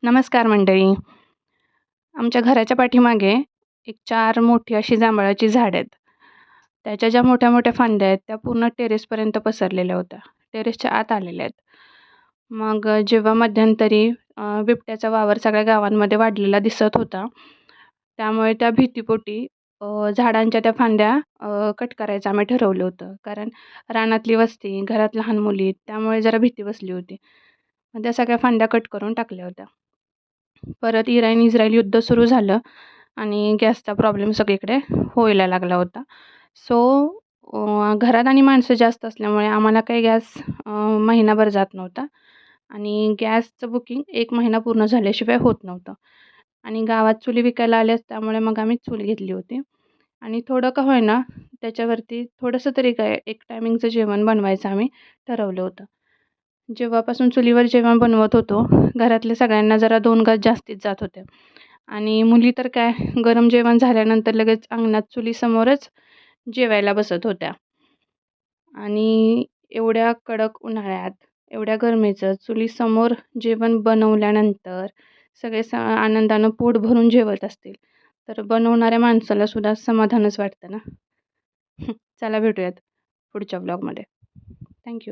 नमस्कार मंडळी. आमच्या घराच्या पाठीमागे एक 4 मोठी अशी जांभळाची झाडं आहेत. त्याच्या ज्या मोठ्या-मोठ्या फांद्या आहेत, त्या पूर्ण टेरेसपर्यंत पसरलेल्या होत्या. टेरेसच्या आत आलेल्या आहेत. मग जेव्हा मध्यंतरी बिबट्याचा वावर सगळ्या गावांमध्ये वाढलेला दिसत होता, त्यामुळे त्या भीतीपोटी झाडांच्या त्या फांद्या कट करायचं आम्ही ठरवलं होतं. कारण रानातली वस्ती, घरात लहान मुली, त्यामुळे जरा भीती बसली होती. मग त्या सगळ्या फांद्या कट करून टाकल्या होत्या. परत इराण-इस्रायल युद्ध सुरू झालं आणि गॅसचा प्रॉब्लेम सगळीकडे व्हायला लागला होता. सो घरात आणि माणसं जास्त असल्यामुळे आम्हाला काही गॅस महिनाभर जात नव्हता आणि गॅसचं बुकिंग 1 महिना पूर्ण झाल्याशिवाय होत नव्हतं आणि गावात चुली विकायला आल्याच त्यामुळे मग आम्ही चूल घेतली होती आणि थोडं का होईना त्याच्यावरती थोडंसं तरी काय एक टायमिंगचं जेवण बनवायचं आम्ही ठरवलं होतं. जेव्हापासून चुलीवर जेवण बनवत होतो, घरातल्या सगळ्यांना जरा 2 घास जास्तीच जात होते आणि मुली तर काय गरम जेवण झाल्यानंतर लगेच अंगणात चुलीसमोरच जेवायला बसत होत्या आणि एवढ्या कडक उन्हाळ्यात, एवढ्या गरमीचं चुलीसमोर जेवण बनवल्यानंतर सगळे आनंदानं पोट भरून जेवत असतील, तर बनवणाऱ्या माणसाला सुद्धा समाधानच वाटतं ना. चला भेटूयात पुढच्या ब्लॉगमध्ये. थँक